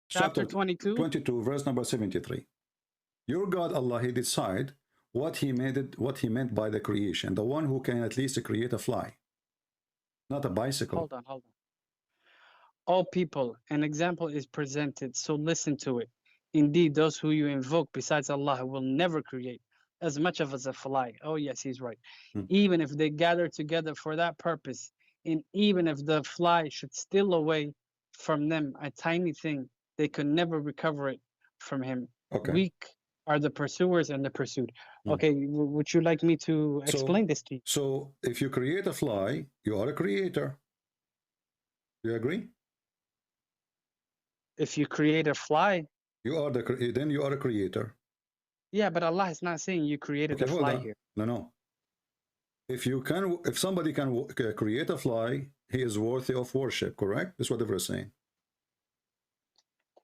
Chapter chapter 22. 22, verse number 73. Your God Allah, he decide what he meant by the creation, the one who can at least create a fly, not a bicycle. Hold on. All people, an example is presented, so listen to it. Indeed, those who you invoke besides Allah will never create as much of as a fly. Oh, yes, he's right. Even if they gather together for that purpose, and even if the fly should steal away from them a tiny thing, they could never recover it from him. Okay. Weak are the pursuers and the pursued. Okay, would you like me to explain this to you? So if you create a fly, you are a creator. You agree? If you create a fly, you are then you are a creator. Yeah, but Allah is not saying you created Okay, a fly here. No. If somebody can create a fly, he is worthy of worship, correct? That's what the verse is saying.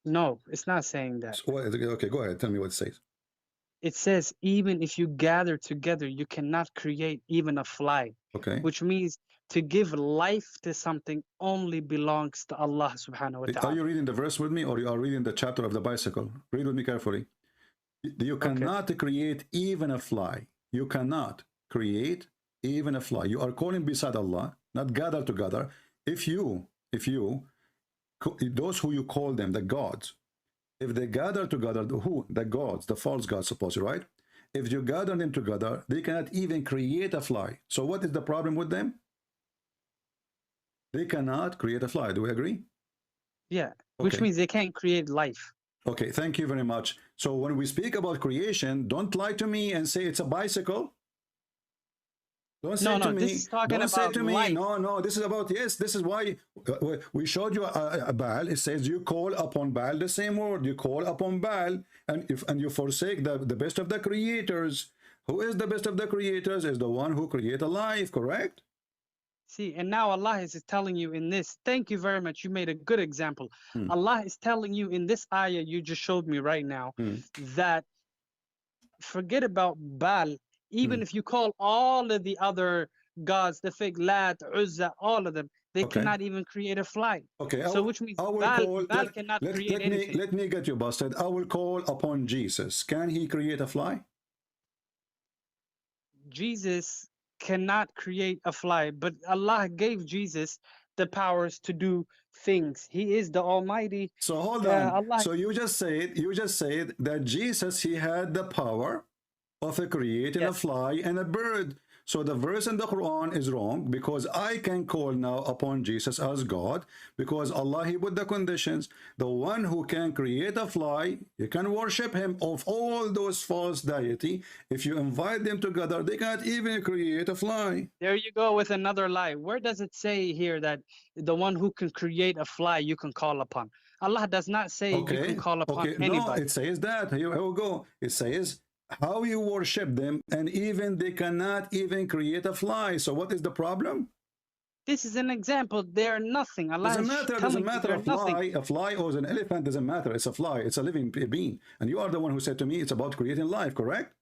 No, it's not saying that. So, okay, go ahead. Tell me what it says. It says, even if you gather together, you cannot create even a fly. Okay. Which means to give life to something only belongs to Allah subhanahu wa ta'ala. Are you reading the verse with me, or you are reading the chapter of the bicycle? Read with me carefully. You cannot create even a fly. You cannot create even a fly. You are calling beside Allah, not gather together. If you, those who you call them, the gods, if they gather together, the gods, the false gods, supposedly, right? If you gather them together, they cannot even create a fly. So what is the problem with them? They cannot create a fly. Do we agree? Yeah, which means they can't create life. Okay, thank you very much. So when we speak about creation, don't lie to me and say it's a bicycle. Don't say to me. This is talking don't say about to me. life. No. This is about, yes. This is why we showed you a Baal. It says you call upon Baal, the same word. You call upon Baal, and you forsake the best of the creators. Who is the best of the creators? Is the one who create a life. Correct? See, and now Allah is telling you in this. Thank you very much. You made a good example. Allah is telling you in this ayah you just showed me right now that forget about Baal. Even if you call all of the other gods, the fake Lat, Uzza, all of them, they cannot even create a fly. Okay. So which means Baal cannot create anything. Let me get you busted. I will call upon Jesus. Can he create a fly? Jesus cannot create a fly, but Allah gave Jesus the powers to do things. He is the Almighty. So hold on. Allah... So you just said that Jesus, he had the power of creating a fly and a bird. So the verse in the Quran is wrong, because I can call now upon Jesus as God, because Allah, he put the conditions. The one who can create a fly, you can worship him. Of all those false deity, if you invite them together, they can't even create a fly. There you go with another lie. Where does it say here that the one who can create a fly you can call upon? Allah does not say you can call upon anybody. No, it says that. Here we go. It says how you worship them, and even they cannot even create a fly. So what is the problem? This is an example. They are nothing. Allah doesn't matter a fly or an elephant, doesn't matter. It's a fly. It's a living being. And you are the one who said to me it's about creating life, correct?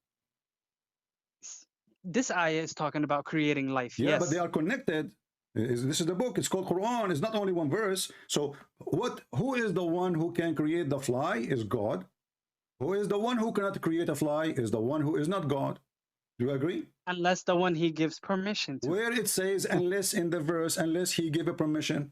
This ayah is talking about creating life. Yeah, yes. But they are connected. This is the book. It's called Quran. It's not only one verse. So who is the one who can create the fly? Is God. Who is the one who cannot create a fly? Is the one who is not God. Do you agree? Unless the one he gives permission to. Where it says unless in the verse, unless he give a permission.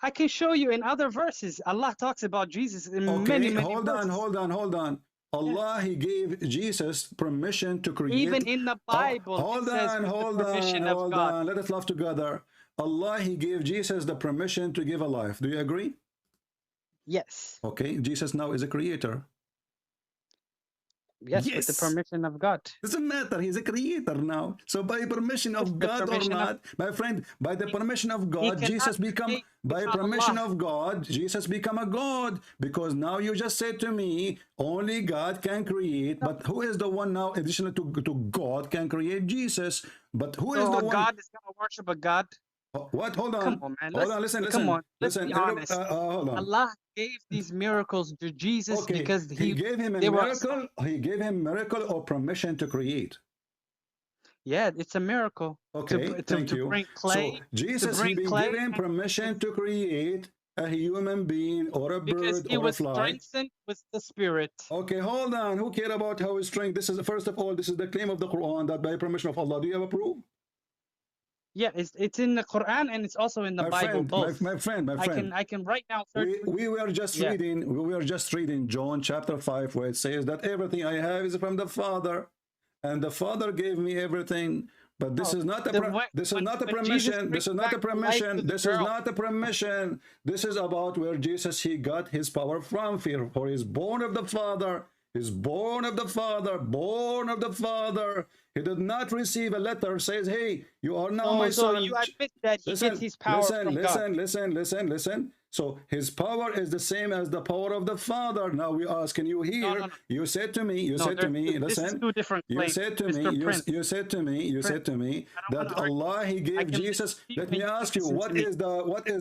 I can show you in other verses. Allah talks about Jesus in many verses. Hold on. Allah, he gave Jesus permission to create. Even in the Bible, hold on. Let us laugh together. Allah, he gave Jesus the permission to give a life. Do you agree? Yes. Okay, Jesus now is a creator. Yes, with the permission of God. Doesn't matter. He's a creator now. So by permission of God or not, my friend, by the permission of God, Jesus become, by permission of God, Jesus become a God. Because now you just said to me, only God can create. But who is the one now, additional to God, can create? Jesus. But who is the one? God is going to worship a God? What? Hold on. Come on, man. Hold on, listen. Come on. Let's listen. be honest. Hold on. Allah gave these miracles to Jesus because he gave him a miracle. He gave him miracle or permission to create. Yeah, it's a miracle. Okay, thank you. Bring clay, so Jesus, he gave him permission to create a human being or a Because bird he or a was fly. strengthened with the Spirit. Okay, hold on. Who care about how his strength? This is, first of all, this is the claim of the Quran that by permission of Allah. Do you have a proof? Yeah, it's in the Quran and it's also in the My Bible, friend, both. my friend. I can right now search for We were just yeah. reading John chapter 5, where it says that everything I have is from the Father, and the Father gave me everything. But this is not a permission. This is not a permission. This is not a permission. This is about where Jesus, he got his power from. For he is born of the Father. He's born of the Father, born of the Father. He did not receive a letter says, hey, you are now my son. So you admit that he gets his power from God. Listen. So his power is the same as the power of the Father. Now we ask, can you hear? No. You said to me, listen. This is two different claims. You said to me that Allah, he gave Jesus. Let me ask you, what is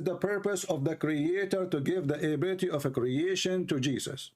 the purpose of the Creator to give the ability of a creation to Jesus?